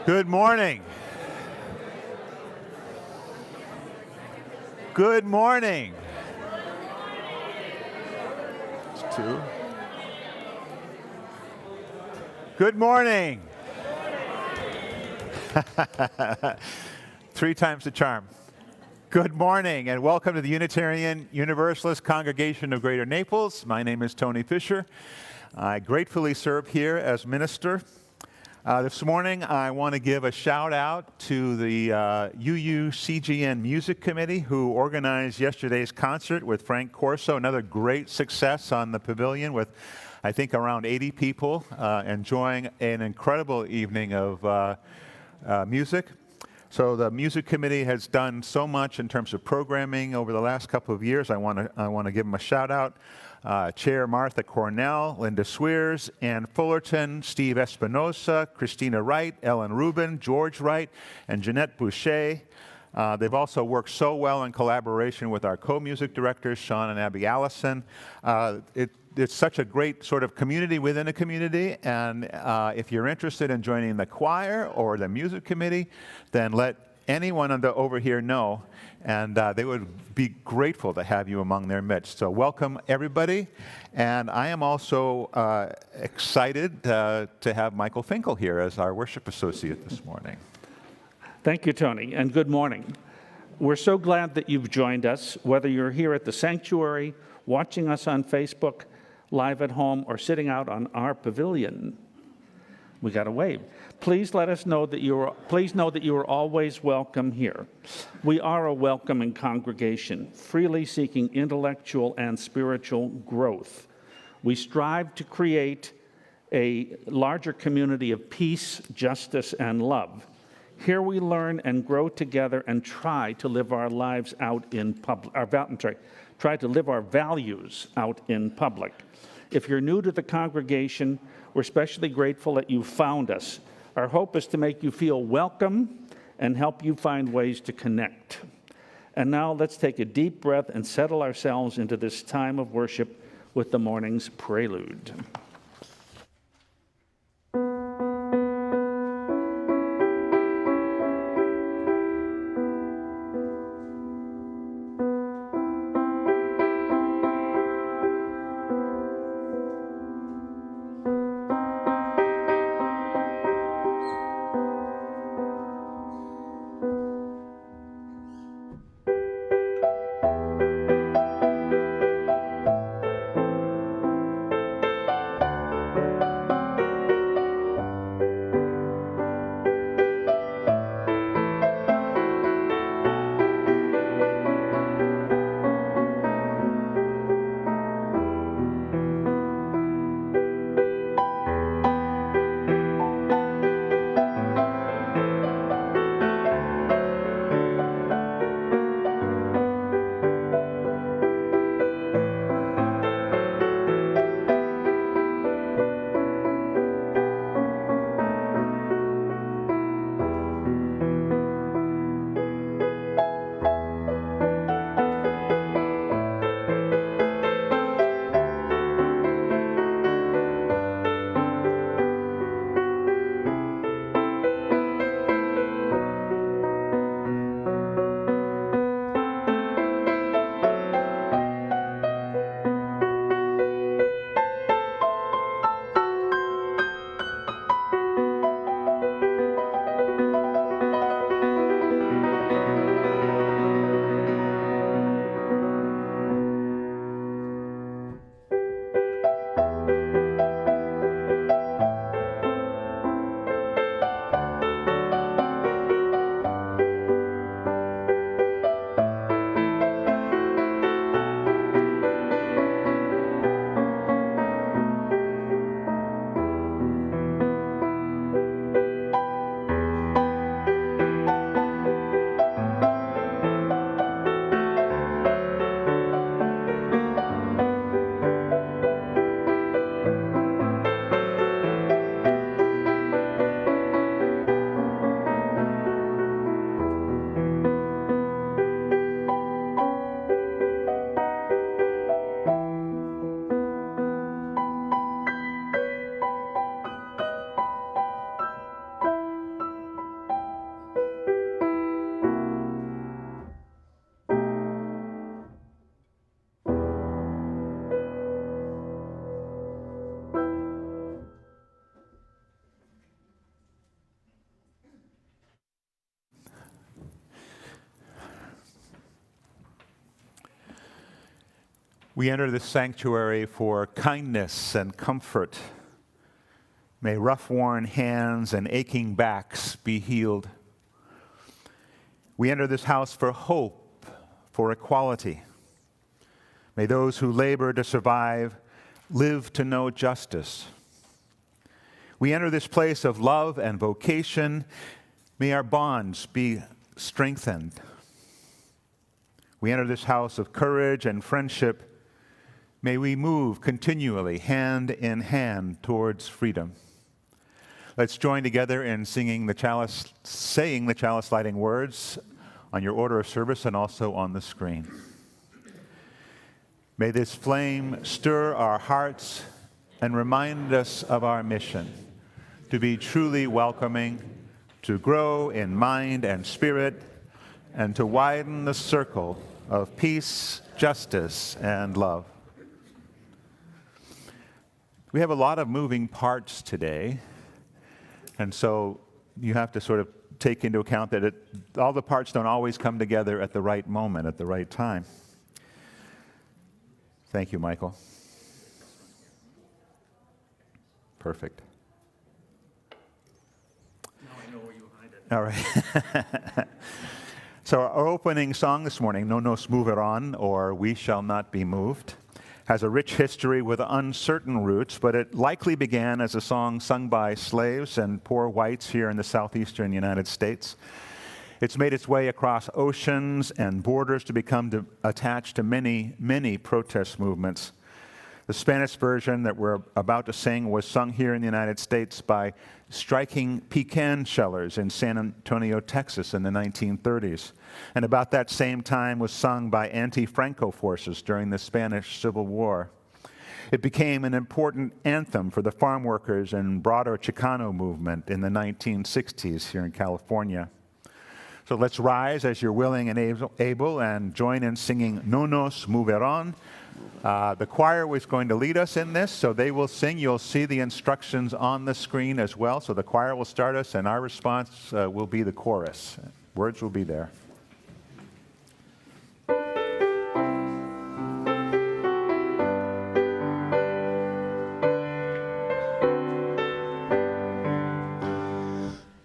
Good morning. Good morning. It's two. Good morning. Three times the charm. Good morning and welcome to the Unitarian Universalist Congregation of Greater Naples. My name is Tony Fisher. I gratefully serve here as minister. This morning, I want to give a shout out to the UUCGN Music Committee who organized yesterday's concert with Frank Corso. Another great success on the pavilion with, I think, around 80 people enjoying an incredible evening of music. So the music committee has done so much in terms of programming over the last couple of years. I want to give them a shout out. Chair Martha Cornell, Linda Swears, Ann Fullerton, Steve Espinosa, Christina Wright, Ellen Rubin, George Wright, and Jeanette Boucher. They've also worked so well in collaboration with our co-music directors, Sean and Abby Allison. It's such a great sort of community within a community, and if you're interested in joining the choir or the music committee, then let anyone over here know, and they would be grateful to have you among their midst. So welcome, everybody. And I am also excited to have Michael Finkel here as our worship associate this morning. Thank you, Tony, and good morning. We're so glad that you've joined us, whether you're here at the sanctuary, watching us on Facebook, live at home, or sitting out on our pavilion. We got to wave. Please let us know that you are always welcome here. We are a welcoming congregation, freely seeking intellectual and spiritual growth. We strive to create a larger community of peace, justice, and love. Here we learn and grow together and try to live our lives out in public. Try to live our values out in public. If you're new to the congregation, we're especially grateful that you found us. Our hope is to make you feel welcome and help you find ways to connect. And now let's take a deep breath and settle ourselves into this time of worship with the morning's prelude. We enter this sanctuary for kindness and comfort. May rough-worn hands and aching backs be healed. We enter this house for hope, for equality. May those who labor to survive live to know justice. We enter this place of love and vocation. May our bonds be strengthened. We enter this house of courage and friendship. May we move continually, hand in hand, towards freedom. Let's join together in saying the chalice lighting words on your order of service and also on the screen. May this flame stir our hearts and remind us of our mission, to be truly welcoming, to grow in mind and spirit, and to widen the circle of peace, justice, and love. We have a lot of moving parts today, and so you have to sort of take into account that all the parts don't always come together at the right moment, at the right time. Thank you, Michael. Perfect. Now I know where you hide it. All right. So our opening song this morning, No Nos Moverán, or We Shall Not Be Moved, has a rich history with uncertain roots, but it likely began as a song sung by slaves and poor whites here in the southeastern United States. It's made its way across oceans and borders to become attached to many, many protest movements. The Spanish version that we're about to sing was sung here in the United States by striking pecan shellers in San Antonio, Texas in the 1930s. And about that same time was sung by anti-Franco forces during the Spanish Civil War. It became an important anthem for the farm workers and broader Chicano movement in the 1960s here in California. So let's rise as you're willing and able and join in singing No Nos Moverán. The choir was going to lead us in this, so they will sing. You'll see the instructions on the screen as well. So the choir will start us, and our response will be the chorus. Words will be there.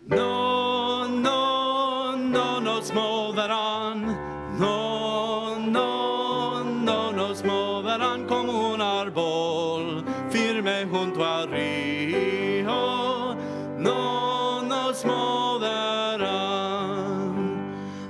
No, no, no nos moverán. No, no, no nos moverán como un árbol firme junto al río. No nos moverán.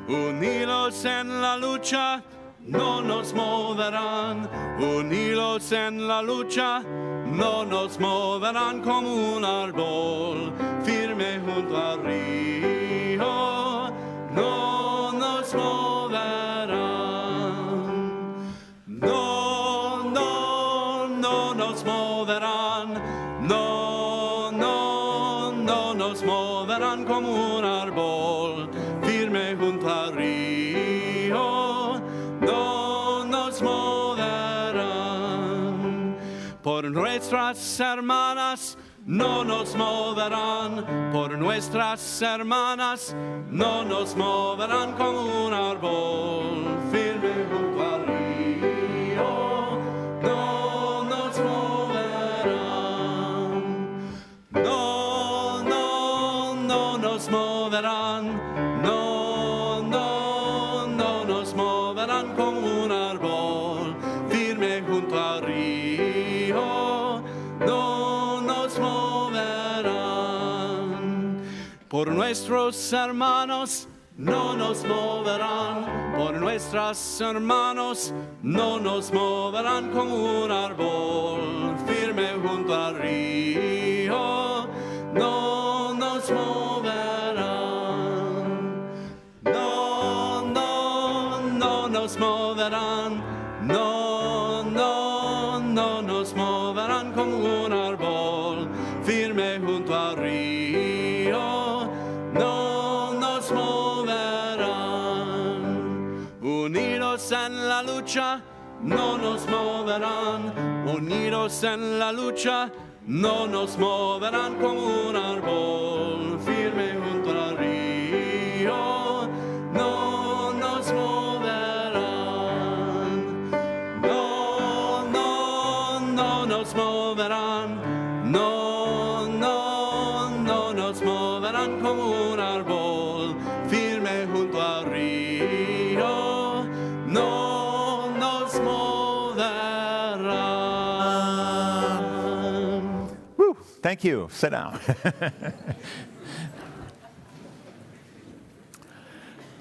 Unidos en la lucha, no nos moverán. Unidos en la lucha, no nos moverán como un árbol firme junto al río. No nos moverán. No, no, no nos moverán. No, no, no nos moverán como un árbol firme junto al río. No nos moverán. Por nuestras hermanas no nos moverán, por nuestras hermanas no nos moverán como un árbol firme junto al río. No nos moverán. No, no, no nos moverán. No, no, no nos moverán como un árbol firme junto al río. No nos moverán. Por nuestros hermanos no nos moverán. Por nuestras hermanos no nos moverán como un árbol firme junto al río. No nos moverán. No, no, no nos moverán. No, no, no nos moverán como un árbol firme junto al río. No nos moverán. Unidos en la lucha, no nos moverán. Unidos en la lucha, no nos moverán como un árbol firme junto al río. No nos moverán. No, nos moverán, no nos moverán como un árbol firme junto al río, no nos moverán. Woo, thank you. Sit down.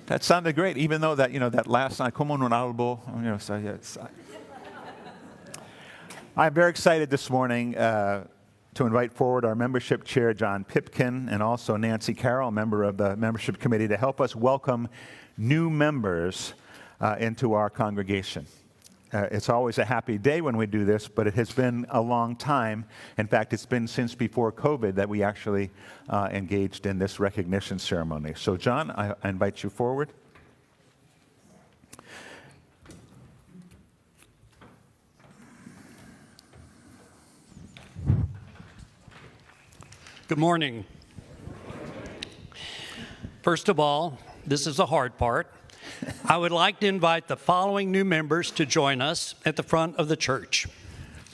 That sounded great, even though that, that last line, como un árbol, so yeah, I'm very excited this morning to invite forward our membership chair, John Pipkin, and also Nancy Carroll, member of the membership committee, to help us welcome new members into our congregation. It's always a happy day when we do this, but it has been a long time. In fact, it's been since before COVID that we actually engaged in this recognition ceremony. So, John, I invite you forward. Good morning. First of all, this is the hard part. I would like to invite the following new members to join us at the front of the church.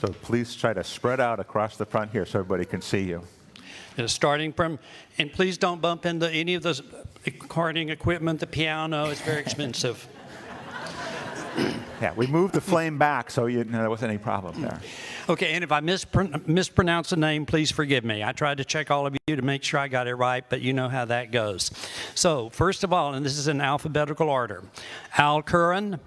So please try to spread out across the front here so everybody can see you. Starting from, and please don't bump into any of the recording equipment, the piano, it's very expensive. Yeah, we moved the flame back so there wasn't any problem there. Okay, and if I mispronounce the name, please forgive me. I tried to check all of you to make sure I got it right, but you know how that goes. So, first of all, and this is in alphabetical order, Al Curran,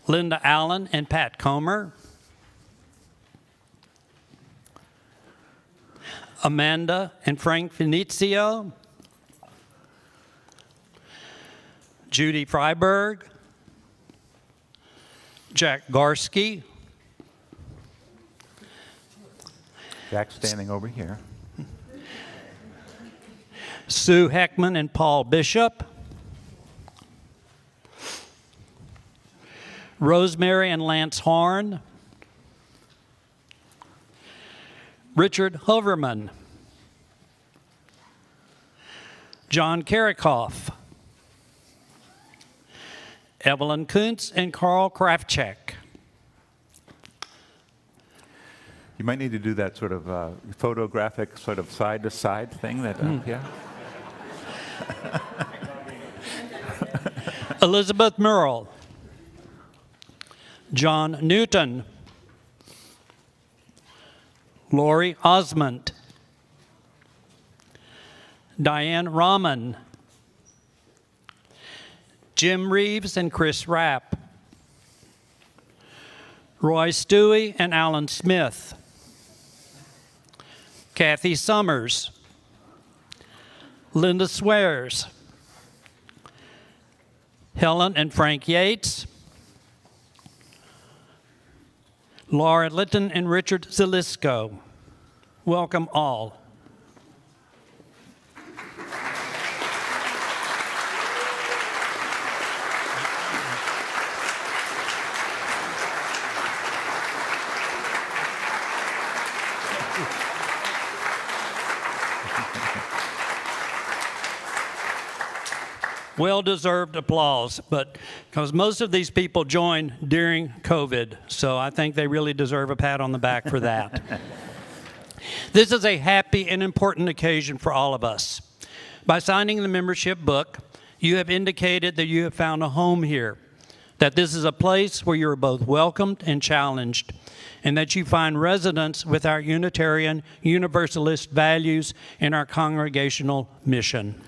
Linda Allen and Pat Comer, Amanda and Frank Venizio, Judy Freiberg, Jack Garski, Jack's standing over here. Sue Heckman and Paul Bishop, Rosemary and Lance Horn, Richard Hoverman, John Karikoff, Evelyn Kuntz and Carl Krafchek. You might need to do that sort of photographic sort of side-to-side thing. Yeah. Elizabeth Murrell, John Newton, Lori Osmond, Diane Rahman, Jim Reeves and Chris Rapp, Roy Stewie and Alan Smith, Kathy Summers, Linda Swears, Helen and Frank Yates, Laura Litton and Richard Zelisko. Welcome all. Well-deserved applause, but because most of these people joined during COVID, so I think they really deserve a pat on the back for that. This is a happy and important occasion for all of us. By signing the membership book, you have indicated that you have found a home here, that this is a place where you're both welcomed and challenged, and that you find resonance with our Unitarian Universalist values and our congregational mission.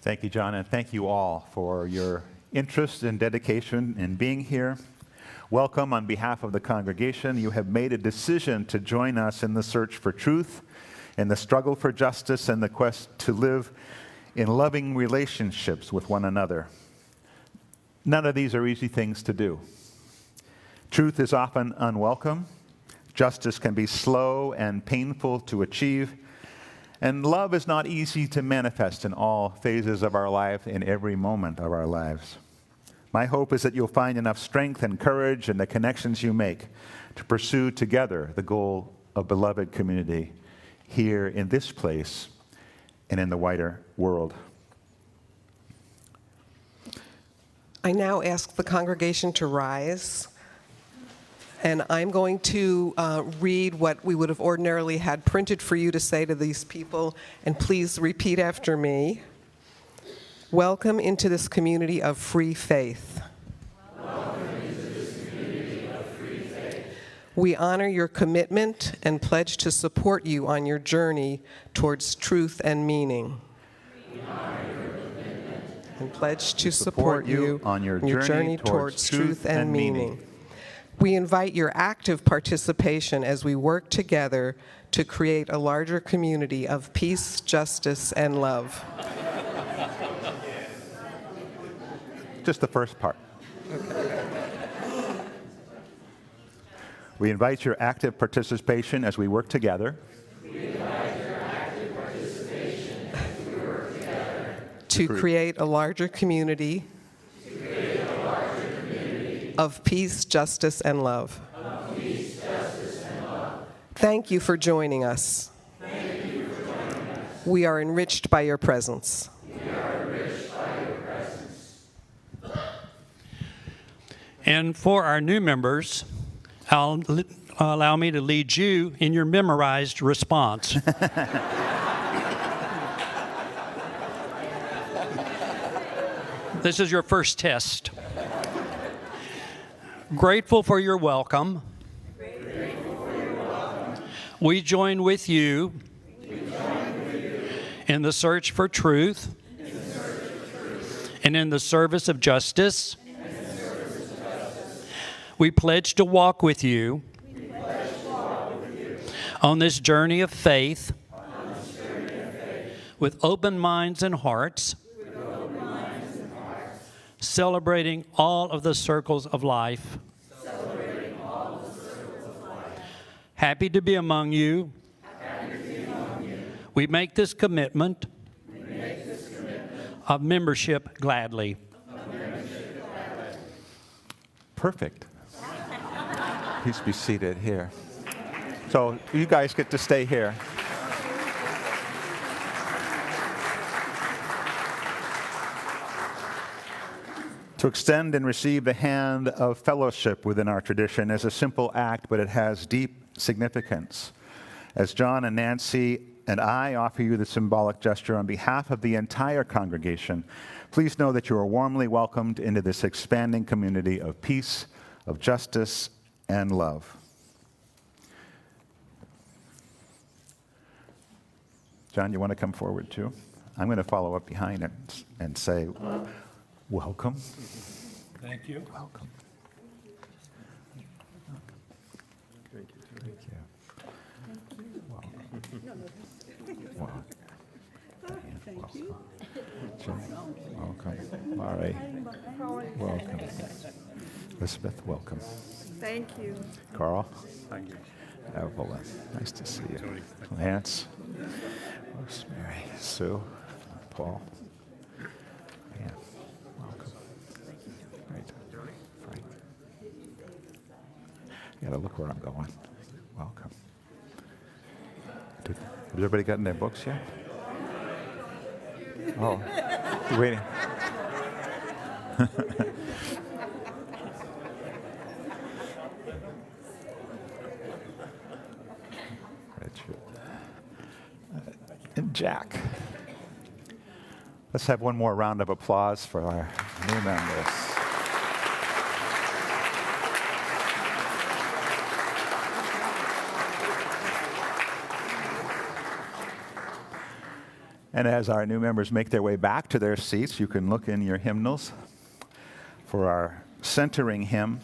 Thank you, John, and thank you all for your interest and dedication in being here. Welcome on behalf of the congregation. You have made a decision to join us in the search for truth, in the struggle for justice, and the quest to live in loving relationships with one another. None of these are easy things to do. Truth is often unwelcome. Justice can be slow and painful to achieve. And love is not easy to manifest in all phases of our life, in every moment of our lives. My hope is that you'll find enough strength and courage in the connections you make to pursue together the goal of beloved community here in this place and in the wider world. I now ask the congregation to rise. And I'm going to read what we would have ordinarily had printed for you to say to these people, and please repeat after me. Welcome into this community of free faith. We honor your commitment and pledge to support you on your journey towards truth and meaning. And pledge to support you on your journey towards truth and meaning. We invite your active participation as we work together to create a larger community of peace, justice, and love. Just the first part. We invite your active participation as we work together. To create a larger community of peace, justice, and love. Thank you for joining us. We are enriched by your presence. And for our new members, allow me to lead you in your memorized response. This is your first test. Grateful for your welcome. We join with you in the search for truth and in the service of justice. We pledge to walk with you on this journey of faith with open minds and hearts, celebrating all of the circles of life. Happy to be among you. We make this commitment of membership gladly. Perfect. Please be seated here. So you guys get to stay here. To extend and receive the hand of fellowship within our tradition is a simple act, but it has deep significance. As John and Nancy and I offer you the symbolic gesture on behalf of the entire congregation, please know that you are warmly welcomed into this expanding community of peace, of justice, and love. John, you want to come forward too? I'm going to follow up behind it and say, welcome. Thank you. Welcome. Thank you. Thank you. Welcome. Thank you. Welcome. Laurie. Welcome. Elizabeth, welcome. Thank you. Carl. Thank you. Evelyn, nice to see you. Tony. Lance. Rosemary. Sue. Paul. Yeah. Welcome. Right. Frank. You gotta look where I'm going. Welcome. Has everybody gotten their books yet? Oh, you're waiting. Richard. And Jack. Let's have one more round of applause for our new members. And as our new members make their way back to their seats, you can look in your hymnals for our centering hymn,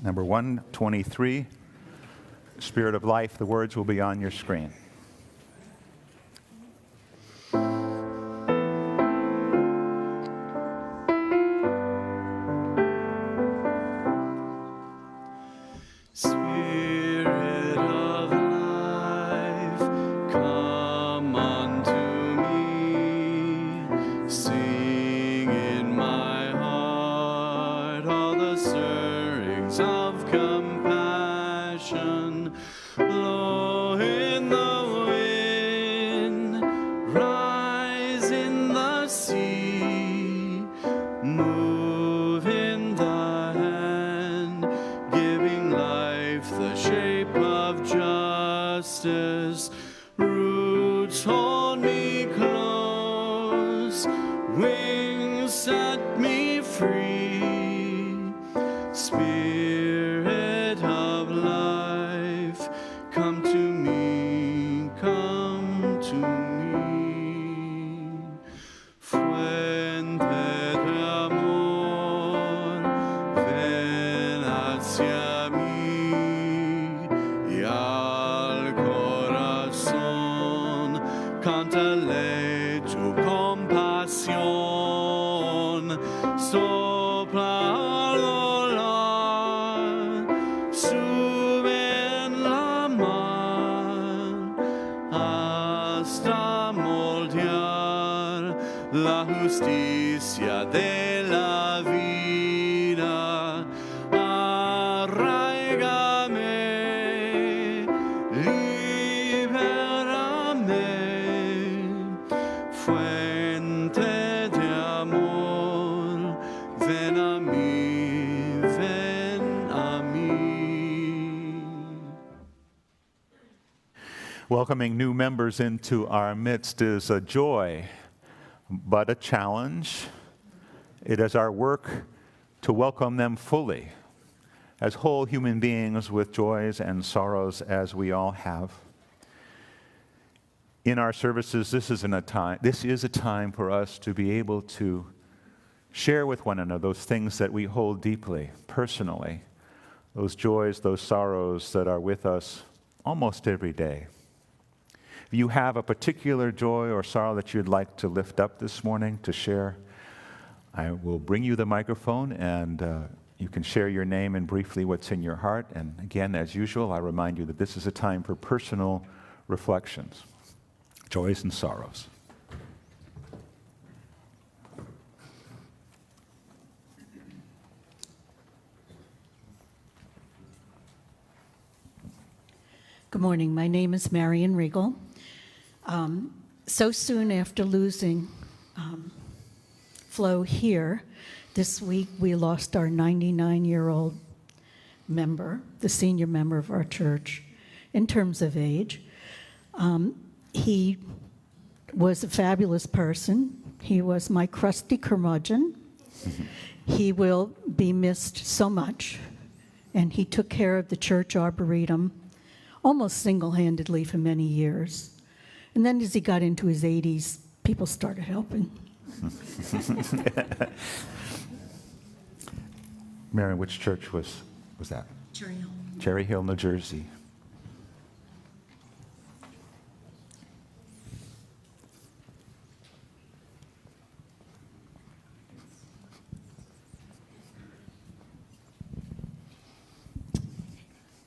number 123, Spirit of Life. The words will be on your screen. Spirit of life, come unto me. Sing in my heart all the stirrings of compassion. Blow in the wind, rise in the sea, move in the justice. Roots hold me close, wings set me free. Spirit of life, come to me, come to me. Fuente de amor, ven hacia mí y al corazón cántale tu compasión. Sopla al volar, sube en la mar hasta moldear la justicia de la vida. Arraigame, libérame, fuente de amor, ven a mí, ven a mí. Welcoming new members into our midst is a joy, but a challenge. It is our work to welcome them fully as whole human beings with joys and sorrows as we all have. In our services, this is a time for us to be able to share with one another those things that we hold deeply, personally, those joys, those sorrows that are with us almost every day. If you have a particular joy or sorrow that you'd like to lift up this morning to share, I will bring you the microphone and you can share your name and briefly what's in your heart. And again, as usual, I remind you that this is a time for personal reflections, joys and sorrows. Good morning. My name is Marion Regal. So soon after losing Flo here, this week we lost our 99-year-old member, the senior member of our church, in terms of age. He was a fabulous person. He was my crusty curmudgeon. He will be missed so much. And he took care of the church arboretum almost single-handedly for many years. And then as he got into his 80s, people started helping. Marion, which church was that? Cherry Hill. Cherry Hill, New Jersey.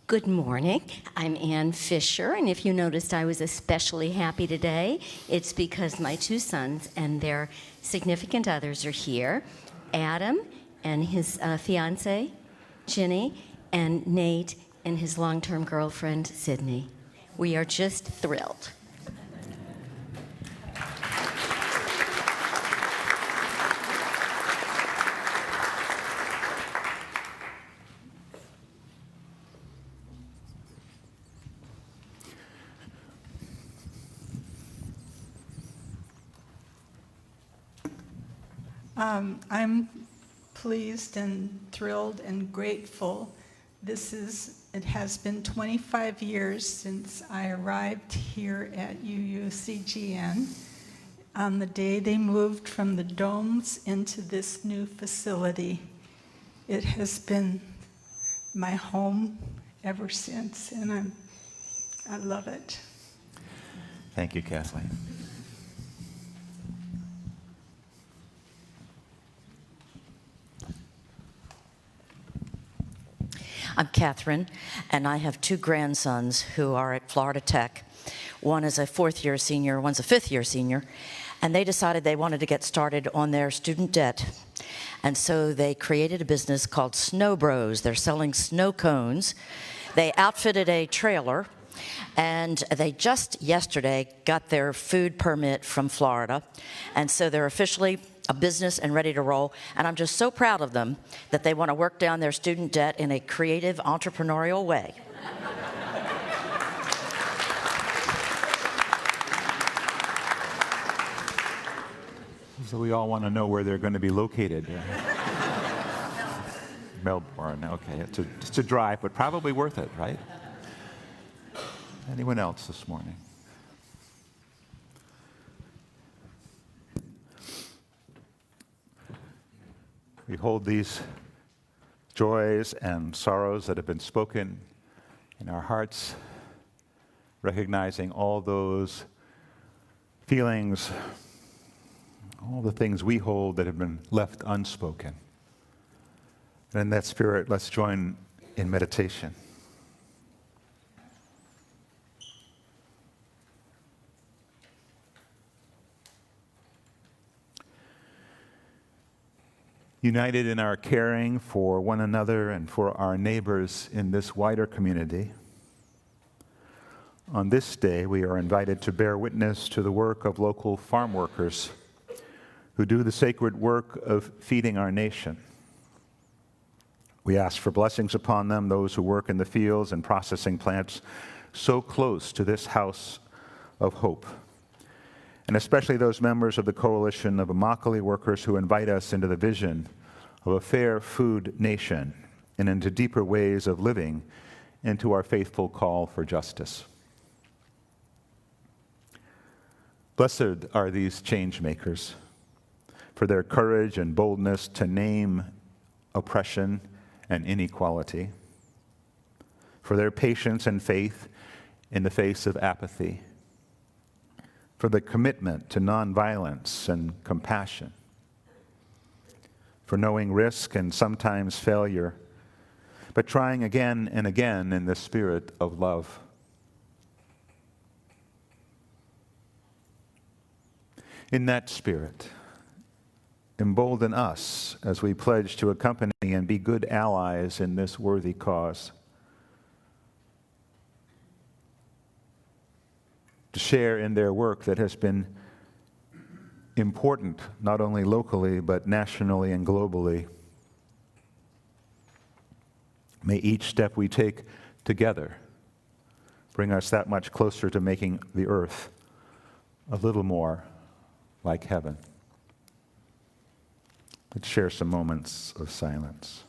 Good morning. I'm Ann Fisher, and if you noticed I was especially happy today, it's because my two sons and their significant others are here. Adam and his fiancée, Ginny, and Nate and his long-term girlfriend, Sydney. We are just thrilled. I'm pleased and thrilled and grateful. It has been 25 years since I arrived here at UUCGN on the day they moved from the domes into this new facility. It has been my home ever since, and I love it. Thank you, Kathleen. I'm Catherine, and I have two grandsons who are at Florida Tech. One is a fourth-year senior, one's a fifth-year senior, and they decided they wanted to get started on their student debt. And so they created a business called Snow Bros. They're selling snow cones. They outfitted a trailer, and they just yesterday got their food permit from Florida. And so they're officially a business and ready to roll. And I'm just so proud of them that they want to work down their student debt in a creative, entrepreneurial way. So we all want to know where they're going to be located. Melbourne, okay. It's a drive, but probably worth it, right? Anyone else this morning? We hold these joys and sorrows that have been spoken in our hearts, recognizing all those feelings, all the things we hold that have been left unspoken. And in that spirit, let's join in meditation. United in our caring for one another and for our neighbors in this wider community, on this day we are invited to bear witness to the work of local farm workers who do the sacred work of feeding our nation. We ask for blessings upon them, those who work in the fields and processing plants so close to this house of hope, and especially those members of the coalition of Immokalee workers who invite us into the vision of a fair food nation and into deeper ways of living into our faithful call for justice. Blessed are these change makers for their courage and boldness to name oppression and inequality, for their patience and faith in the face of apathy, for the commitment to nonviolence and compassion, for knowing risk and sometimes failure, but trying again and again in the spirit of love. In that spirit, embolden us as we pledge to accompany and be good allies in this worthy cause, to share in their work that has been important, not only locally, but nationally and globally. May each step we take together bring us that much closer to making the earth a little more like heaven. Let's share some moments of silence.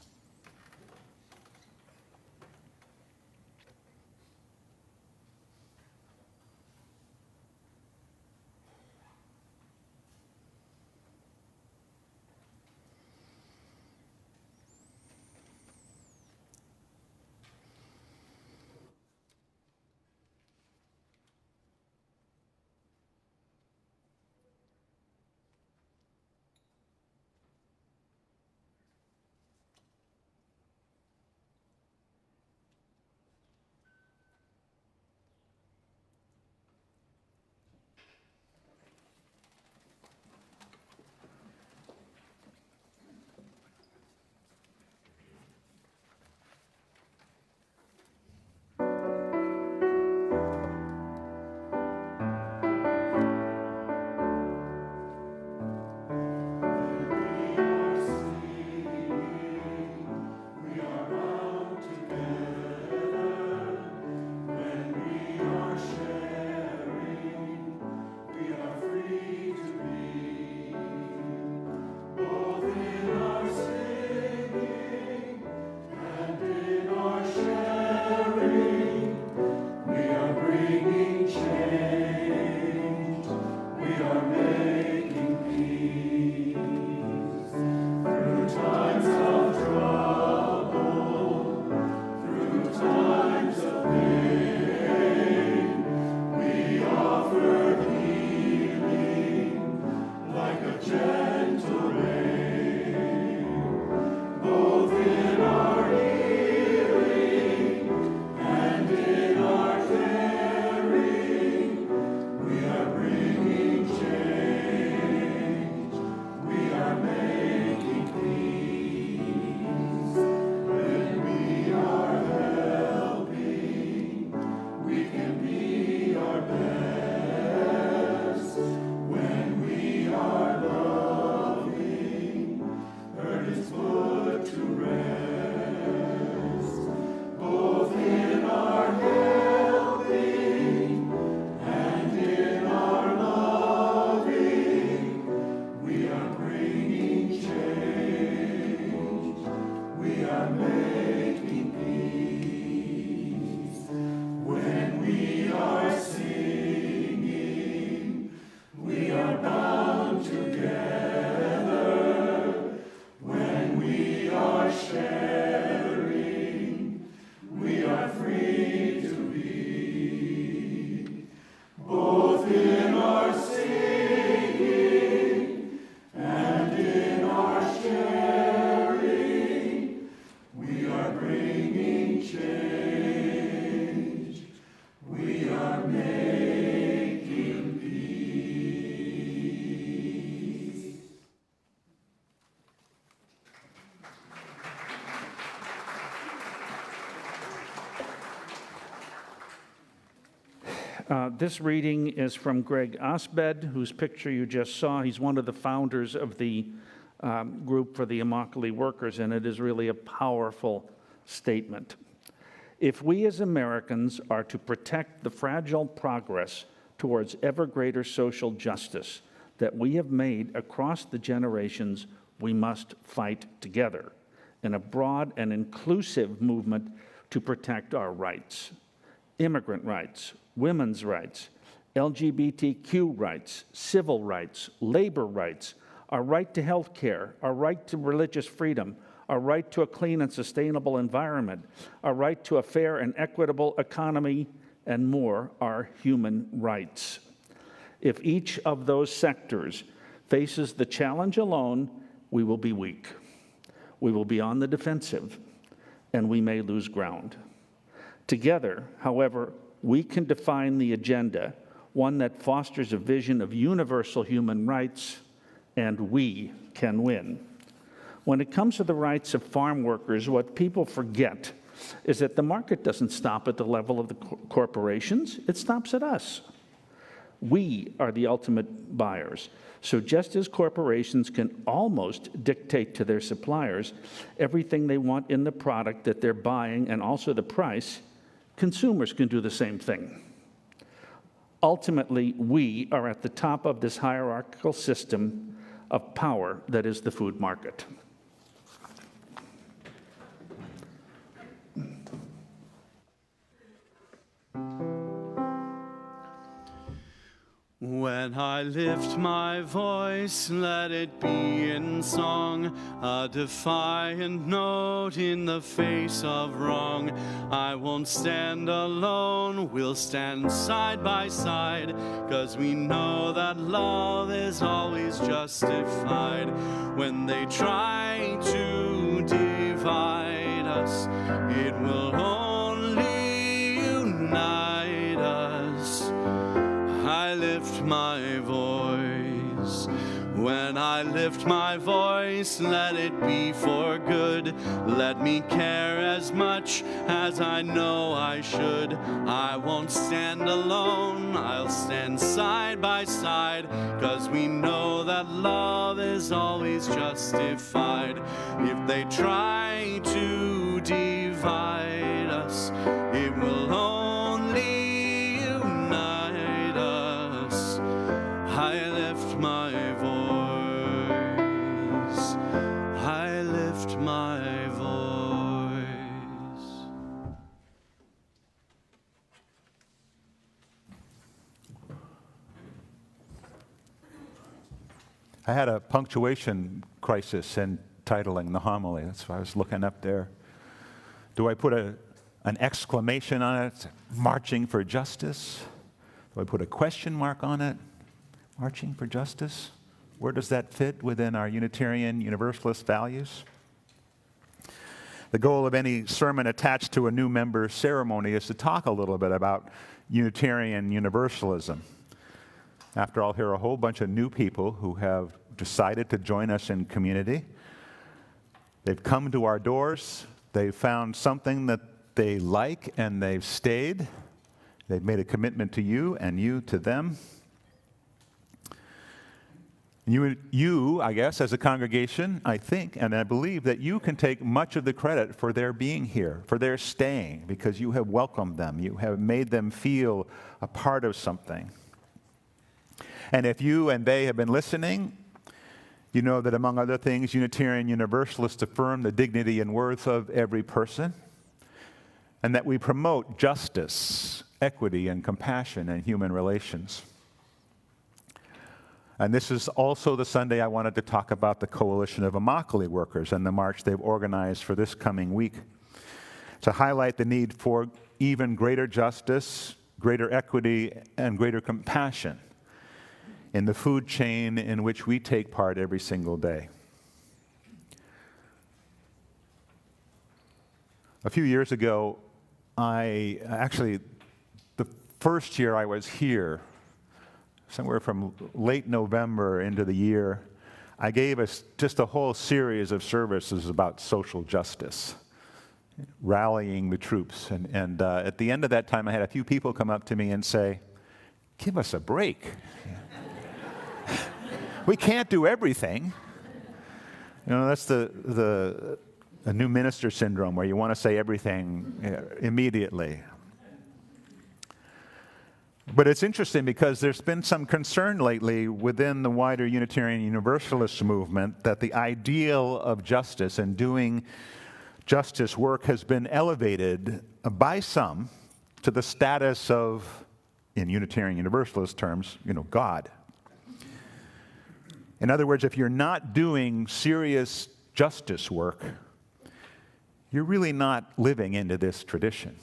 This reading is from Greg Osbed, whose picture you just saw. He's one of the founders of the group for the Immokalee workers, and it is really a powerful statement. If we as Americans are to protect the fragile progress towards ever greater social justice that we have made across the generations, we must fight together in a broad and inclusive movement to protect our rights. Immigrant rights, women's rights, LGBTQ rights, civil rights, labor rights, our right to health care, our right to religious freedom, our right to a clean and sustainable environment, our right to a fair and equitable economy, and more are human rights. If each of those sectors faces the challenge alone, we will be weak. We will be on the defensive, and we may lose ground. Together, however, we can define the agenda, one that fosters a vision of universal human rights, and we can win. When it comes to the rights of farm workers, what people forget is that the market doesn't stop at the level of the corporations, it stops at us. We are the ultimate buyers. So just as corporations can almost dictate to their suppliers everything they want in the product that they're buying and also the price, consumers can do the same thing. Ultimately, we are at the top of this hierarchical system of power that is the food market. When I lift my voice, let it be in song, a defiant note in the face of wrong. I won't stand alone, we'll stand side by side, 'cause we know that love is always justified. When they try to divide us, it will only unite us. I lift my voice. When I lift my voice, let it be for good. Let me care as much as I know I should. I won't stand alone, I'll stand side by side, 'cause we know that love is always justified. If they try to divide us, it will only unite us. I lift my voice. I lift my voice. I had a punctuation crisis in titling the homily. That's why I was looking up there. Do I put an exclamation on it, marching for justice? Do I put a question mark on it, marching for justice? Where does that fit within our Unitarian Universalist values? The goal of any sermon attached to a new member ceremony is to talk a little bit about Unitarian Universalism. After all, here are a whole bunch of new people who have decided to join us in community. They've come to our doors. They've found something that they like, and they've stayed. They've made a commitment to you, and you to them. You, I guess, as a congregation, I think and I believe that you can take much of the credit for their being here, for their staying, because you have welcomed them. You have made them feel a part of something. And if you and they have been listening, you know that among other things, Unitarian Universalists affirm the dignity and worth of every person, and that we promote justice, equity, and compassion in human relations. And this is also the Sunday I wanted to talk about the Coalition of Immokalee Workers and the march they've organized for this coming week to highlight the need for even greater justice, greater equity, and greater compassion in the food chain in which we take part every single day. A few years ago, the first year I was here, somewhere from late November into the year, I gave us just a whole series of services about social justice, rallying the troops. And at the end of that time, I had a few people come up to me and say, Give us a break. We can't do everything. You know, that's the new minister syndrome, where you want to say everything immediately. But it's interesting because there's been some concern lately within the wider Unitarian Universalist movement that the ideal of justice and doing justice work has been elevated by some to the status of, in Unitarian Universalist terms, God. In other words, if you're not doing serious justice work, you're really not living into this tradition.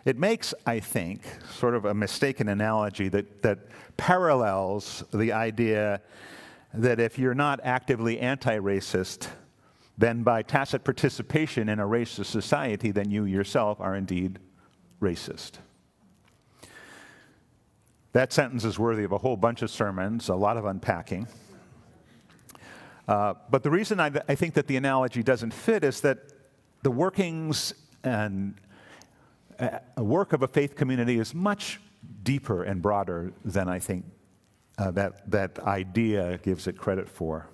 It makes, I think, sort of a mistaken analogy that parallels the idea that if you're not actively anti-racist, then by tacit participation in a racist society, then you yourself are indeed racist. That sentence is worthy of a whole bunch of sermons, a lot of unpacking. But the reason I think that the analogy doesn't fit is that the workings and a work of a faith community is much deeper and broader than I think that idea gives it credit for.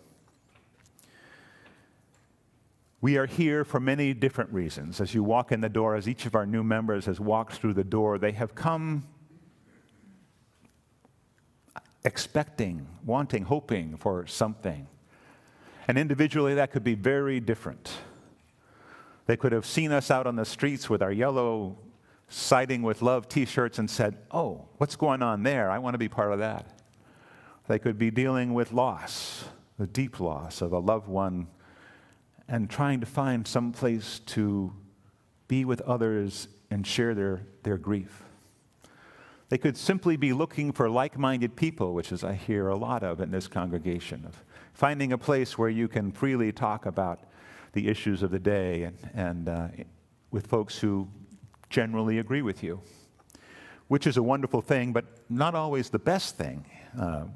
We are here for many different reasons. As you walk in the door, as each of our new members has walked through the door, they have come expecting, wanting, hoping for something. And individually, that could be very different. They could have seen us out on the streets with our yellow Siding with Love t-shirts and said, "Oh, what's going on there? I want to be part of that." They could be dealing with loss, the deep loss of a loved one, and trying to find some place to be with others and share their grief. They could simply be looking for like-minded people, which is I hear a lot of in this congregation, of finding a place where you can freely talk about the issues of the day and with folks who generally agree with you, which is a wonderful thing, but not always the best thing,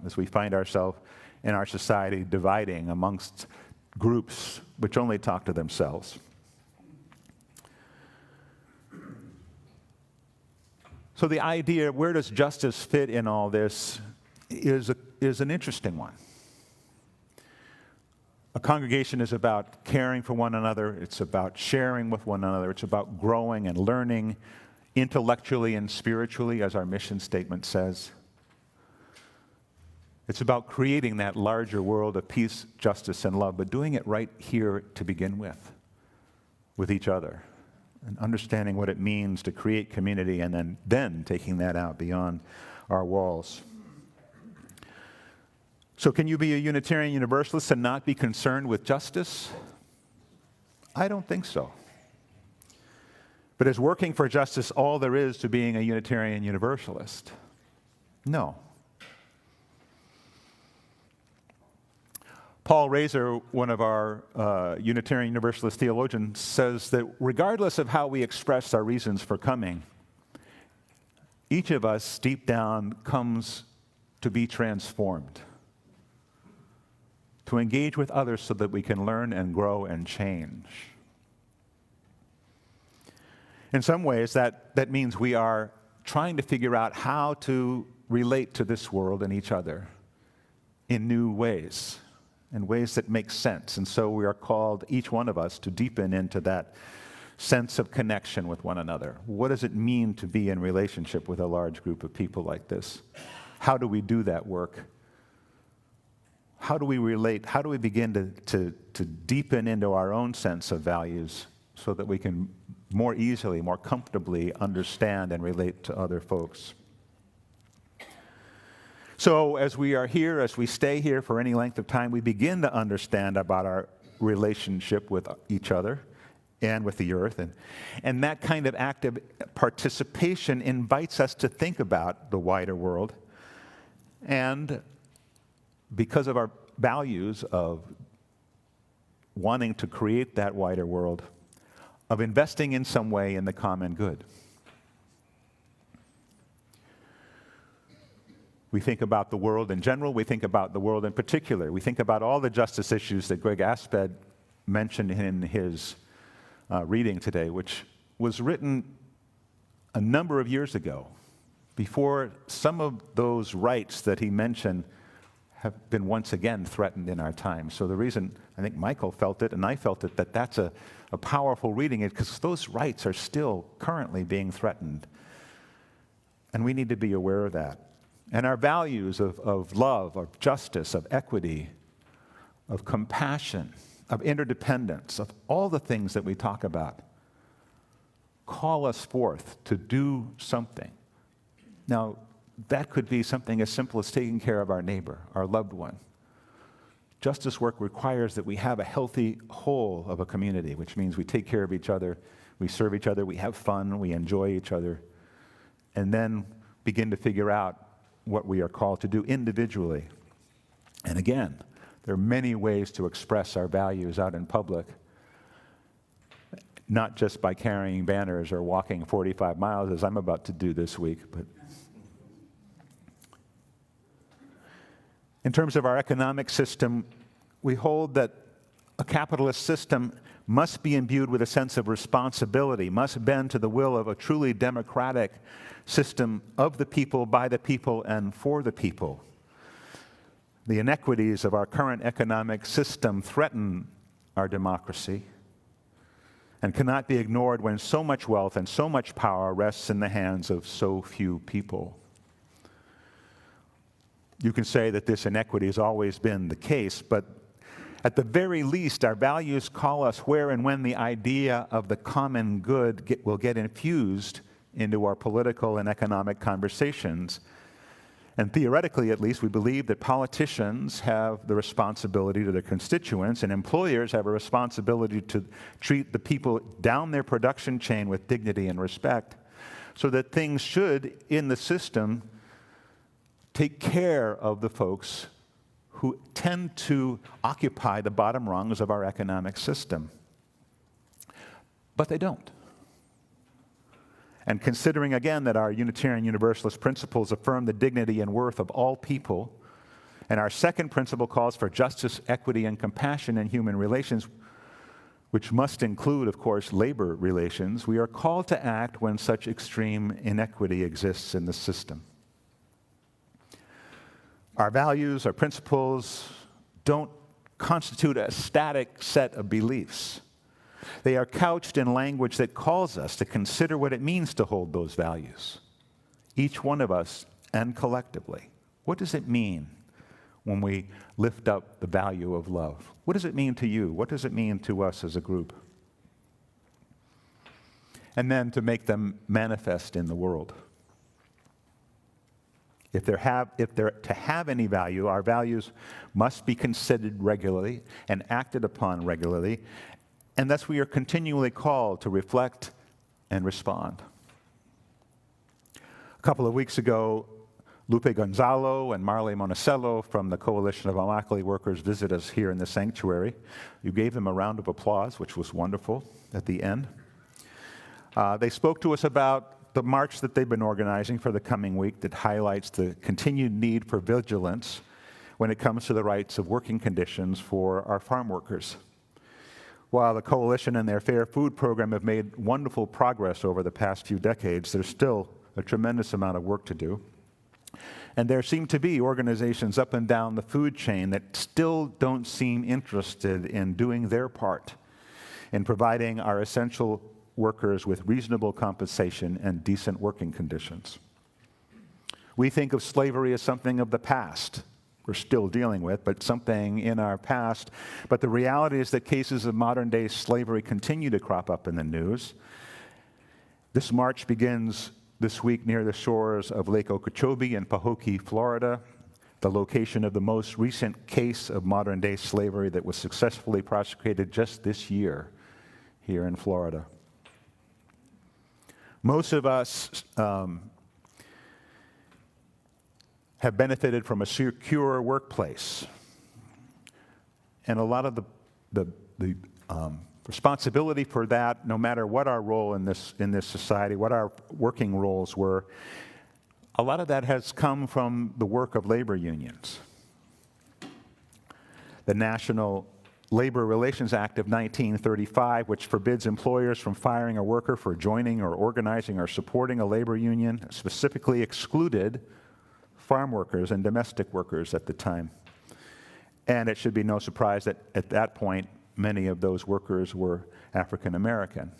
as we find ourselves in our society dividing amongst groups which only talk to themselves. So the idea, where does justice fit in all this, is an interesting one. A congregation is about caring for one another. It's about sharing with one another. It's about growing and learning intellectually and spiritually, as our mission statement says. It's about creating that larger world of peace, justice, and love, but doing it right here to begin with each other, and understanding what it means to create community and then taking that out beyond our walls. So can you be a Unitarian Universalist and not be concerned with justice? I don't think so. But is working for justice all there is to being a Unitarian Universalist? No. Paul Razor, one of our Unitarian Universalist theologians, says that regardless of how we express our reasons for coming, each of us deep down comes to be transformed, to engage with others so that we can learn and grow and change. In some ways, that means we are trying to figure out how to relate to this world and each other in new ways, in ways that make sense. And so we are called, each one of us, to deepen into that sense of connection with one another. What does it mean to be in relationship with a large group of people like this? How do we do that work? How do we relate? How do we begin to deepen into our own sense of values so that we can more easily, more comfortably understand and relate to other folks? So as we are here, as we stay here for any length of time, we begin to understand about our relationship with each other and with the earth. And that kind of active participation invites us to think about the wider world. And because of our values of wanting to create that wider world, of investing in some way in the common good. We think about the world in general, we think about the world in particular. We think about all the justice issues that Greg Asped mentioned in his reading today, which was written a number of years ago, before some of those rights that he mentioned have been once again threatened in our time. So the reason I think Michael felt it and I felt it, that that's a powerful reading, is because those rights are still currently being threatened. And we need to be aware of that. And our values of love, of justice, of equity, of compassion, of interdependence, of all the things that we talk about, call us forth to do something. Now, that could be something as simple as taking care of our neighbor, our loved one. Justice work requires that we have a healthy whole of a community, which means we take care of each other, we serve each other, we have fun, we enjoy each other, and then begin to figure out what we are called to do individually. And again, there are many ways to express our values out in public, not just by carrying banners or walking 45 miles, as I'm about to do this week, but in terms of our economic system, we hold that a capitalist system must be imbued with a sense of responsibility, must bend to the will of a truly democratic system of the people, by the people, and for the people. The inequities of our current economic system threaten our democracy and cannot be ignored when so much wealth and so much power rests in the hands of so few people. You can say that this inequity has always been the case, but at the very least, our values call us where and when the idea of the common good will get infused into our political and economic conversations. And theoretically, at least, we believe that politicians have the responsibility to their constituents, and employers have a responsibility to treat the people down their production chain with dignity and respect, so that things should, in the system, take care of the folks who tend to occupy the bottom rungs of our economic system. But they don't. And considering again that our Unitarian Universalist principles affirm the dignity and worth of all people, and our second principle calls for justice, equity, and compassion in human relations, which must include, of course, labor relations, we are called to act when such extreme inequity exists in the system. Our values, our principles don't constitute a static set of beliefs. They are couched in language that calls us to consider what it means to hold those values, each one of us and collectively. What does it mean when we lift up the value of love? What does it mean to you? What does it mean to us as a group? And then to make them manifest in the world. If they're to have any value, our values must be considered regularly and acted upon regularly, and thus we are continually called to reflect and respond. A couple of weeks ago, Lupe Gonzalo and Marley Monticello from the Coalition of Immokalee Workers visited us here in the sanctuary. You gave them a round of applause, which was wonderful at the end. They spoke to us about the march that they've been organizing for the coming week that highlights the continued need for vigilance when it comes to the rights of working conditions for our farm workers. While the Coalition and their Fair Food program have made wonderful progress over the past few decades, there's still a tremendous amount of work to do. And there seem to be organizations up and down the food chain that still don't seem interested in doing their part in providing our essential workers with reasonable compensation and decent working conditions. We think of slavery as something of the past we're still dealing with, but something in our past. But the reality is that cases of modern-day slavery continue to crop up in the news. This march begins this week near the shores of Lake Okeechobee in Pahokee, Florida, the location of the most recent case of modern-day slavery that was successfully prosecuted just this year here in Florida. Most of us have benefited from a secure workplace. And a lot of the responsibility for that, no matter what our role in this society, what our working roles were, a lot of that has come from the work of labor unions. The National Labor Relations Act of 1935, which forbids employers from firing a worker for joining or organizing or supporting a labor union, specifically excluded farm workers and domestic workers at the time. And it should be no surprise that at that point, many of those workers were African American.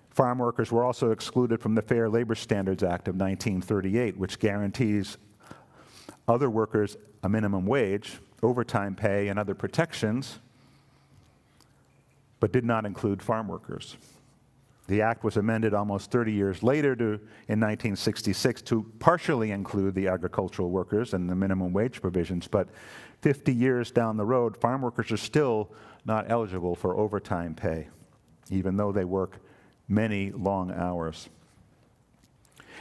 Farm workers were also excluded from the Fair Labor Standards Act of 1938, which guarantees other workers a minimum wage, overtime pay, and other protections, but did not include farm workers. The act was amended almost 30 years later in 1966 to partially include the agricultural workers and the minimum wage provisions, but 50 years down the road, farm workers are still not eligible for overtime pay, even though they work many long hours.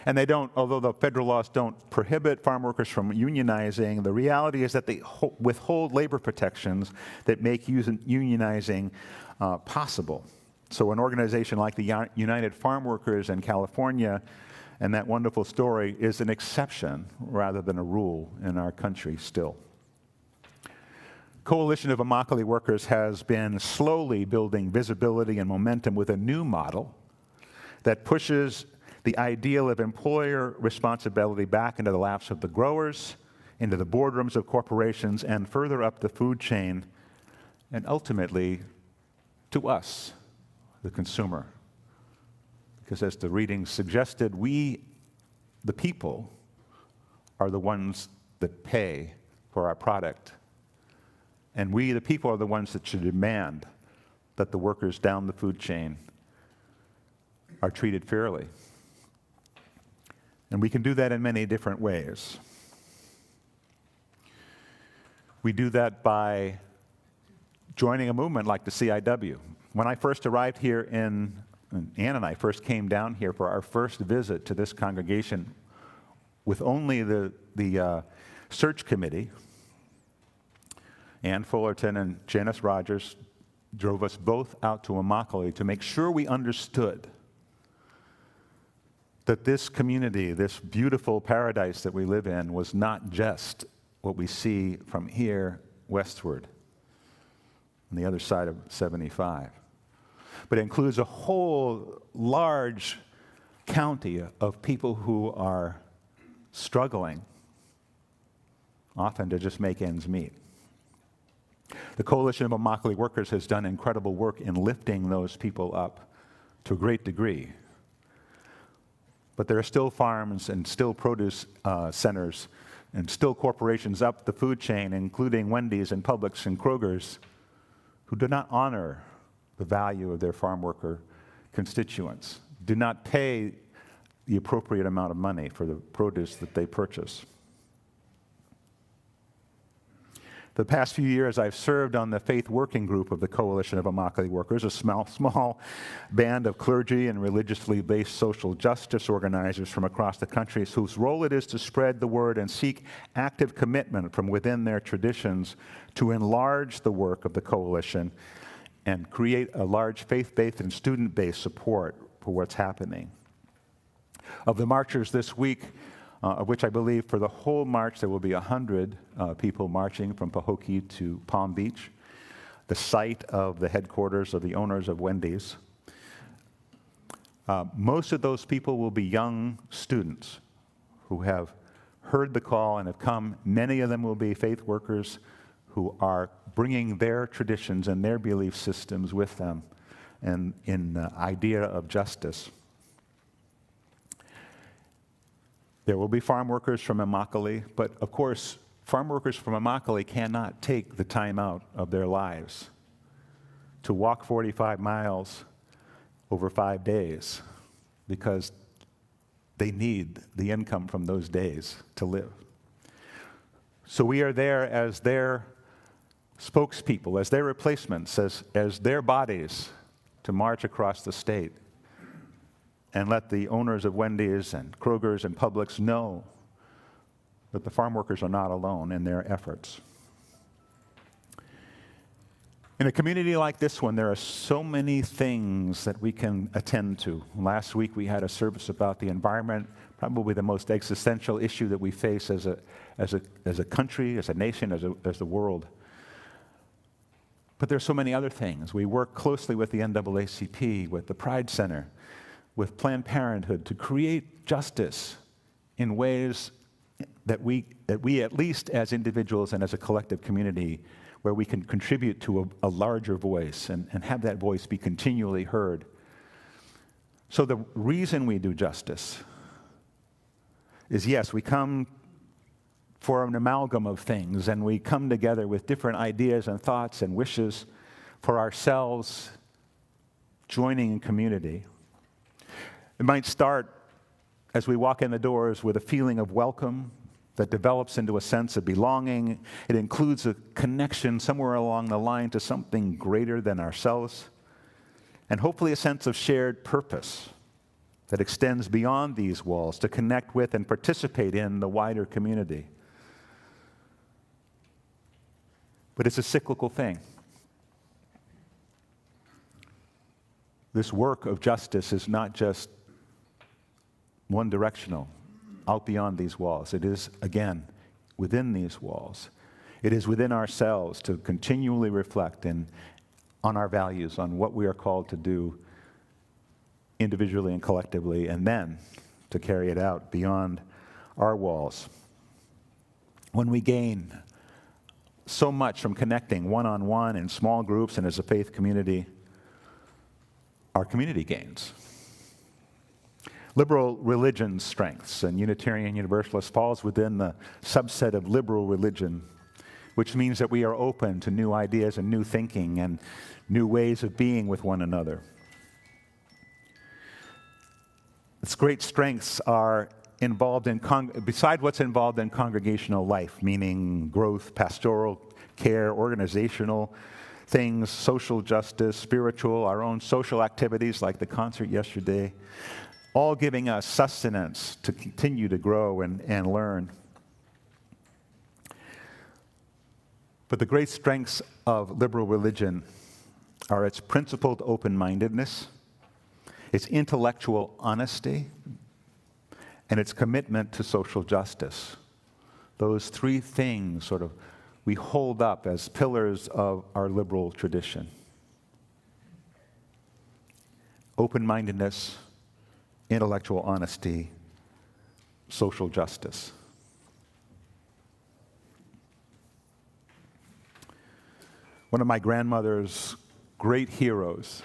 And they don't, although the federal laws don't prohibit farm workers from unionizing, the reality is that they withhold labor protections that make unionizing possible. So an organization like the United Farm Workers in California, and that wonderful story, is an exception rather than a rule in our country still. Coalition of Immokalee Workers has been slowly building visibility and momentum with a new model that pushes the ideal of employer responsibility back into the laps of the growers, into the boardrooms of corporations, and further up the food chain, and ultimately to us, the consumer. Because as the reading suggested, we, the people, are the ones that pay for our product. And we, the people, are the ones that should demand that the workers down the food chain are treated fairly. And we can do that in many different ways. We do that by joining a movement like the CIW. When I first arrived here Ann and I first came down here for our first visit to this congregation with only the search committee, Ann Fullerton and Janice Rogers drove us both out to Immokalee to make sure we understood that this community, this beautiful paradise that we live in, was not just what we see from here westward on the other side of 75, but it includes a whole large county of people who are struggling, often to just make ends meet. The Coalition of Immokalee Workers has done incredible work in lifting those people up to a great degree. But there are still farms and still produce centers and still corporations up the food chain, including Wendy's and Publix and Kroger's, who do not honor the value of their farm worker constituents, do not pay the appropriate amount of money for the produce that they purchase. For the past few years, I've served on the faith working group of the Coalition of Immokalee Workers, a small band of clergy and religiously based social justice organizers from across the country whose role it is to spread the word and seek active commitment from within their traditions to enlarge the work of the coalition and create a large faith-based and student-based support for what's happening. Of the marchers this week, of which I believe for the whole march there will be 100 people marching from Pahokee to Palm Beach, the site of the headquarters of the owners of Wendy's. Most of those people will be young students who have heard the call and have come. Many of them will be faith workers who are bringing their traditions and their belief systems with them and in the idea of justice. There will be farm workers from Immokalee, but of course, farm workers from Immokalee cannot take the time out of their lives to walk 45 miles over 5 days because they need the income from those days to live. So we are there as their spokespeople, as their replacements, as their bodies to march across the state and let the owners of Wendy's and Kroger's and Publix know that the farm workers are not alone in their efforts. In a community like this one, there are so many things that we can attend to. Last week we had a service about the environment, probably the most existential issue that we face as a country, as a nation, as the world. But there's so many other things. We work closely with the NAACP, with the Pride Center, with Planned Parenthood to create justice in ways that we at least as individuals and as a collective community, where we can contribute to a larger voice and have that voice be continually heard. So the reason we do justice is, yes, we come for an amalgam of things, and we come together with different ideas and thoughts and wishes for ourselves, joining in community. It might start as we walk in the doors with a feeling of welcome that develops into a sense of belonging. It includes a connection somewhere along the line to something greater than ourselves, and hopefully a sense of shared purpose that extends beyond these walls to connect with and participate in the wider community. But it's a cyclical thing. This work of justice is not just one directional, out beyond these walls. It is, again, within these walls. It is within ourselves to continually reflect on our values, on what we are called to do individually and collectively, and then to carry it out beyond our walls. When we gain so much from connecting one-on-one in small groups and as a faith community, our community gains. Liberal religion's strengths, and Unitarian Universalist falls within the subset of liberal religion, which means that we are open to new ideas and new thinking and new ways of being with one another. Its great strengths are involved in, beside what's involved in congregational life, meaning growth, pastoral care, organizational things, social justice, spiritual, our own social activities like the concert yesterday, all giving us sustenance to continue to grow and learn. But the great strengths of liberal religion are its principled open-mindedness, its intellectual honesty, and its commitment to social justice. Those three things sort of we hold up as pillars of our liberal tradition. Open-mindedness, intellectual honesty, social justice. One of my grandmother's great heroes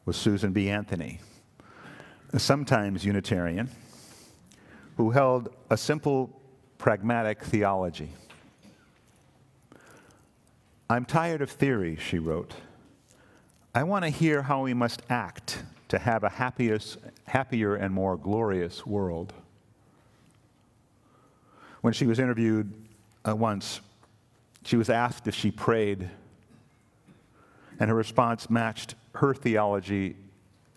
was Susan B. Anthony, a sometimes Unitarian, who held a simple, pragmatic theology. "I'm tired of theory," she wrote. "I want to hear how we must act to have a happier and more glorious world." When she was interviewed once, she was asked if she prayed, and her response matched her theology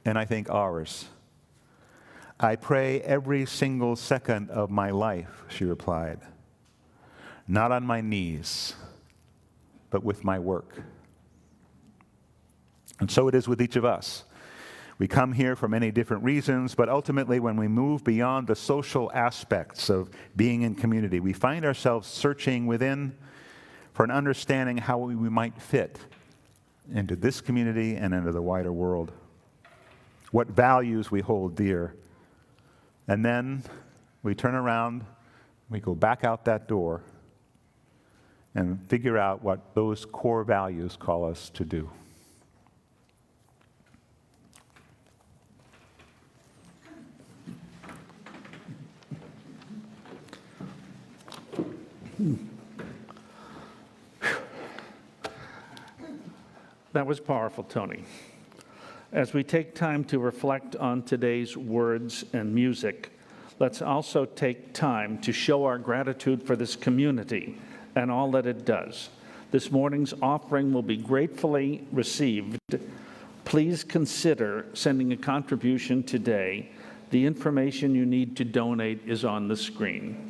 and I think ours. "I pray every single second of my life," she replied, "not on my knees, but with my work." And so it is with each of us. We come here for many different reasons, but ultimately when we move beyond the social aspects of being in community, we find ourselves searching within for an understanding how we might fit into this community and into the wider world, what values we hold dear. And then we turn around, we go back out that door and figure out what those core values call us to do. That was powerful, Tony. As we take time to reflect on today's words and music, let's also take time to show our gratitude for this community and all that it does. This morning's offering will be gratefully received. Please consider sending a contribution today. The information you need to donate is on the screen.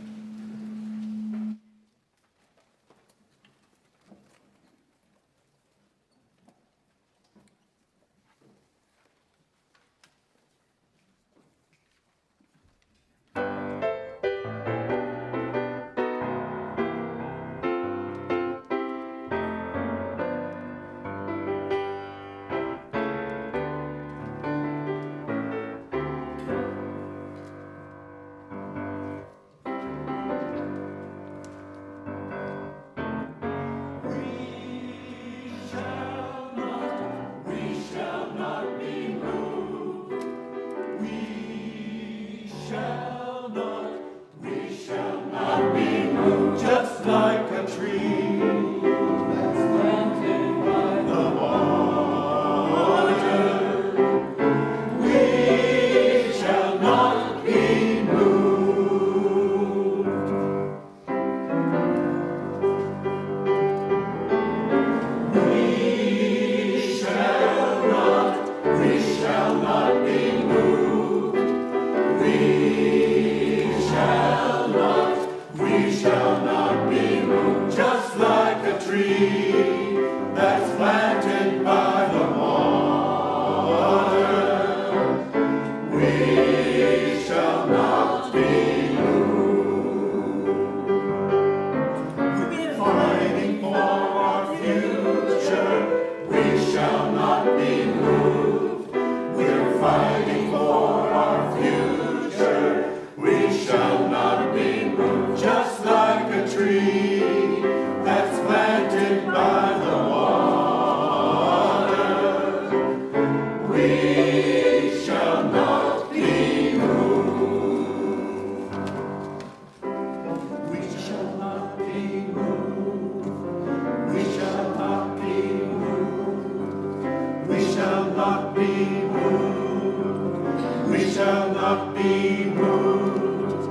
not be moved. We shall not be moved.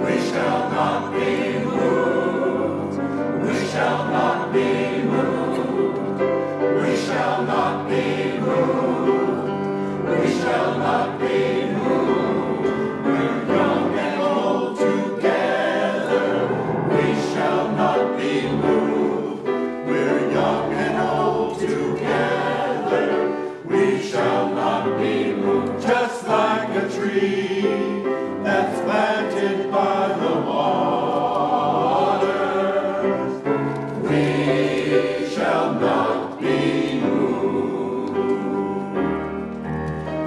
We shall not be moved. We shall not be moved. We shall not be moved. We shall not be moved. We're young and old together. We shall not be moved. We're young and old together. We shall not be moved. Just like a tree that's planted by the waters, we shall not be moved.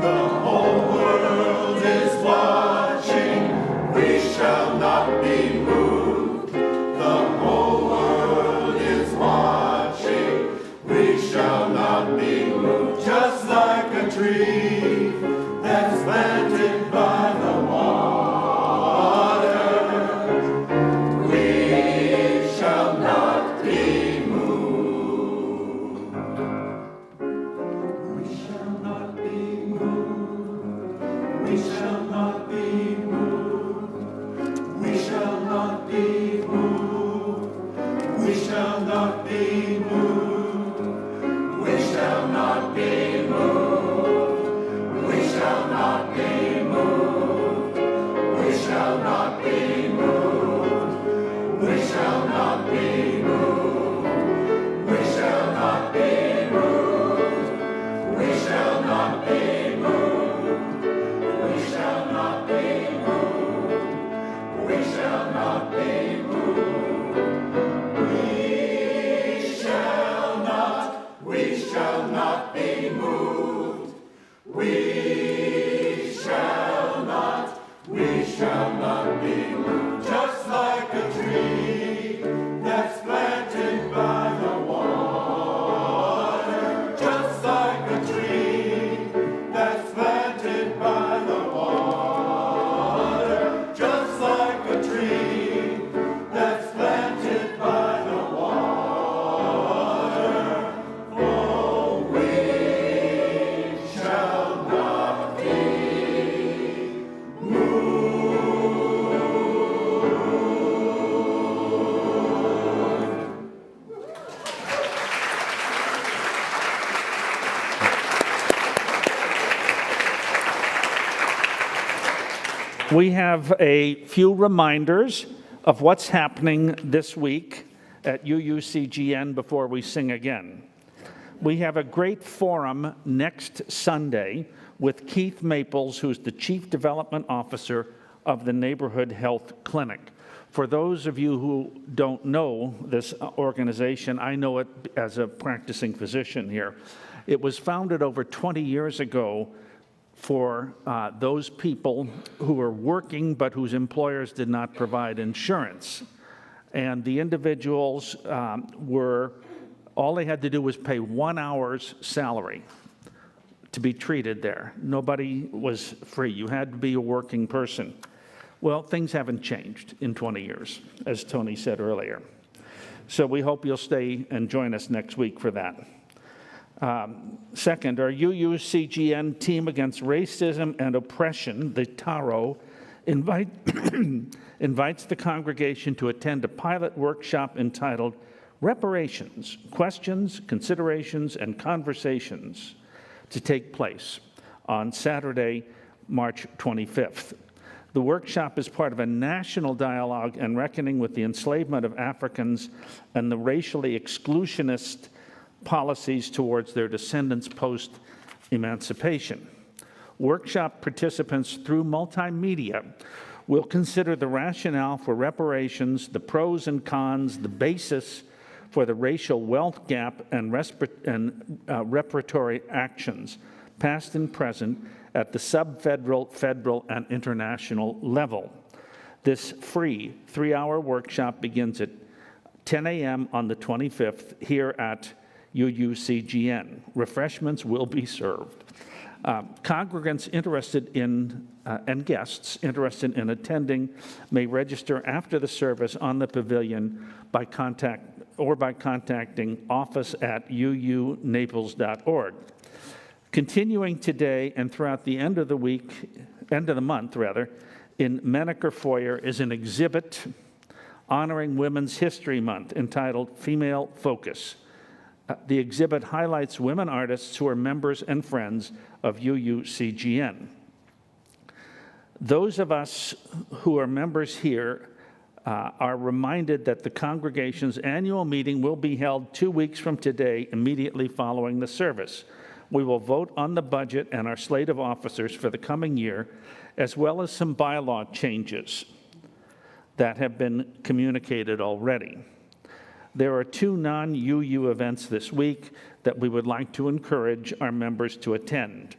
The whole world is watching. We shall not be moved. The whole world is watching. We shall not be moved. Just like a tree that's planted by the waters, we shall not be moved. We shall not be moved. We shall not be moved. We shall not be moved. We shall not be moved. We shall not be moved. We shall not be moved. We shall not be moved. We shall not be moved. We shall not be moved. We shall not be moved. We shall not be moved. We shall not be moved. We shall not be moved. We shall not be moved. Just like a tree that's planted by the water. Just like a tree that's planted by the water. Just like a tree that's planted by the water. Oh, we shall not be moved. We have a few reminders of what's happening this week at UUCGN before we sing again. We have a great forum next Sunday with Keith Maples, who's the Chief Development Officer of the Neighborhood Health Clinic. For those of you who don't know this organization, I know it as a practicing physician here. It was founded over 20 years ago for those people who were working but whose employers did not provide insurance. And the individuals all they had to do was pay 1 hour's salary to be treated there. Nobody was free. You had to be a working person. Well, things haven't changed in 20 years, as Tony said earlier. So we hope you'll stay and join us next week for that. Second, our UUCGN Team Against Racism and Oppression, the TARO, invites the congregation to attend a pilot workshop entitled Reparations, Questions, Considerations, and Conversations to take place on Saturday, March 25th. The workshop is part of a national dialogue and reckoning with the enslavement of Africans and the racially exclusionist policies towards their descendants post-emancipation. Workshop participants through multimedia will consider the rationale for reparations, the pros and cons, the basis for the racial wealth gap, and reparatory actions, past and present, at the sub-federal, federal, and international level. This free 3-hour workshop begins at 10 a.m. on the 25th here at UUCGN. Refreshments will be served. Congregants interested in and guests interested in attending may register after the service on the pavilion by contacting office@uunaples.org. Continuing today and throughout the end of the month, in Menaker Foyer is an exhibit honoring Women's History Month entitled Female Focus. The exhibit highlights women artists who are members and friends of UUCGN. Those of us who are members here are reminded that the congregation's annual meeting will be held 2 weeks from today, immediately following the service. We will vote on the budget and our slate of officers for the coming year, as well as some bylaw changes that have been communicated already. There are 2 non-UU events this week that we would like to encourage our members to attend.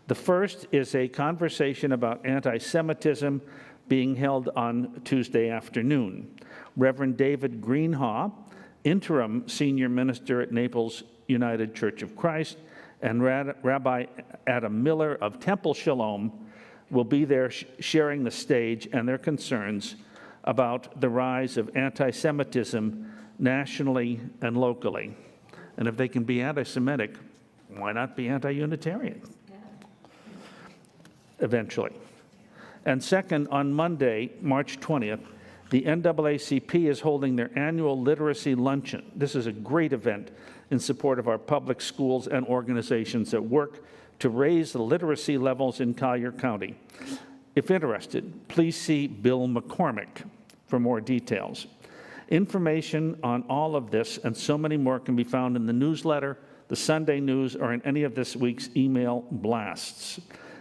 The first is a conversation about anti-Semitism being held on Tuesday afternoon. Reverend David Greenhaw, interim senior minister at Naples United Church of Christ, and Rabbi Adam Miller of Temple Shalom will be there sharing the stage and their concerns about the rise of anti-Semitism nationally and locally. And if they can be anti-Semitic, why not be anti-Unitarian? Eventually. And second, on Monday, March 20th, the NAACP is holding their annual literacy luncheon. This is a great event in support of our public schools and organizations that work to raise the literacy levels in Collier County. If interested, please see Bill McCormick for more details. Information on all of this and so many more can be found in the newsletter, the Sunday news, or in any of this week's email blasts.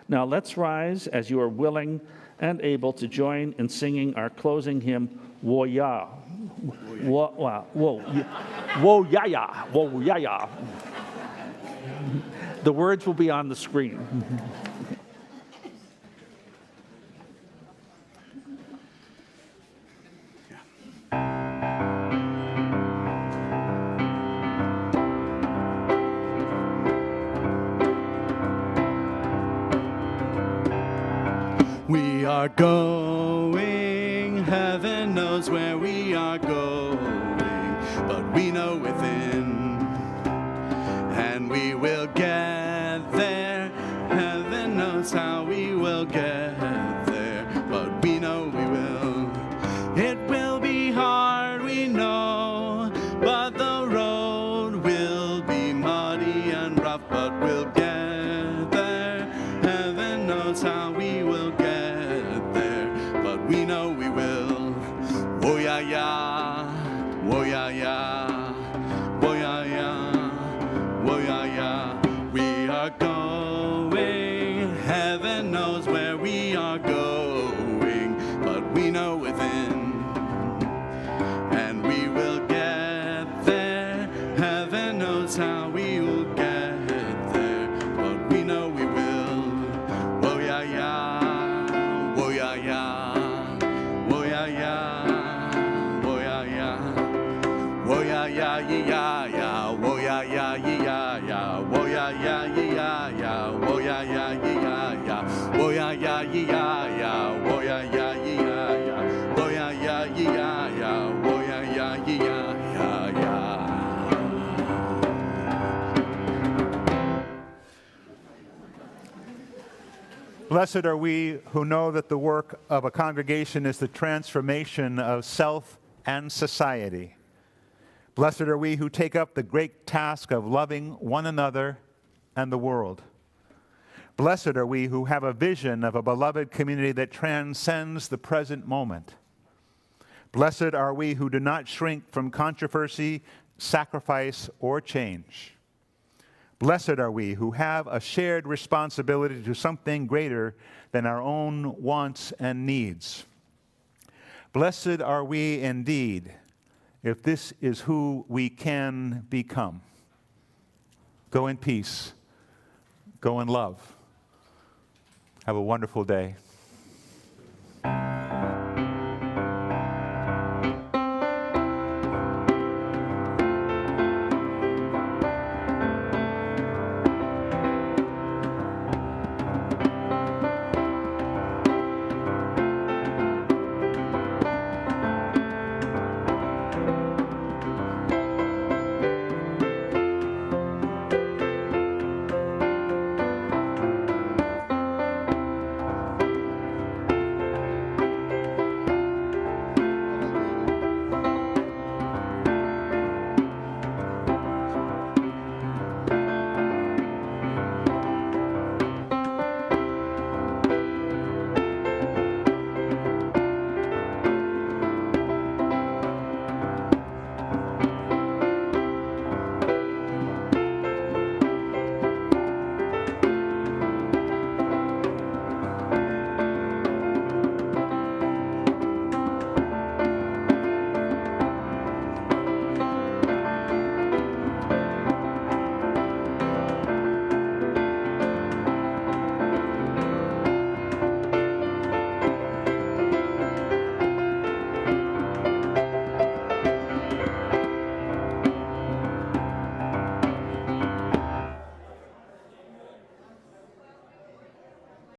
Now let's rise as you are willing and able to join in singing our closing hymn, Wo-ya. Wo-ya-ya, wo-ya-ya. The words will be on the screen. We are going, heaven knows where we are going, but we know within, and we will get there. Heaven knows how we will get there, but we know we will. It will be hard, we know, but the road will be muddy and rough, but we'll get there. Heaven knows how we will get there, but we know we will. Oh yeah, yeah, oh yeah, yeah, oh yeah, yeah, oh yeah, yeah. We are going, heaven knows where we are going, but we know within, and we will get there. Heaven knows how we will get there, but we know we will. Oh yeah, yeah, oh yeah, yeah, oh yeah, yeah, oh yeah, yeah, oh yeah, yeah, yeah, yeah, oh yeah, yeah, yeah, yeah, oh yeah, yeah, yeah, yeah, oh yeah, yeah, yeah, yeah, oh yeah, yeah, yeah, yeah, oh yeah, yeah, yeah, yeah, oh yeah, yeah, yeah, yeah, oh yeah, yeah, yeah, yeah. Blessed are we who know that the work of a congregation is the transformation of self and society. Blessed are we who take up the great task of loving one another and the world. Blessed are we who have a vision of a beloved community that transcends the present moment. Blessed are we who do not shrink from controversy, sacrifice, or change. Blessed are we who have a shared responsibility to something greater than our own wants and needs. Blessed are we indeed if this is who we can become. Go in peace. Go in love. Have a wonderful day.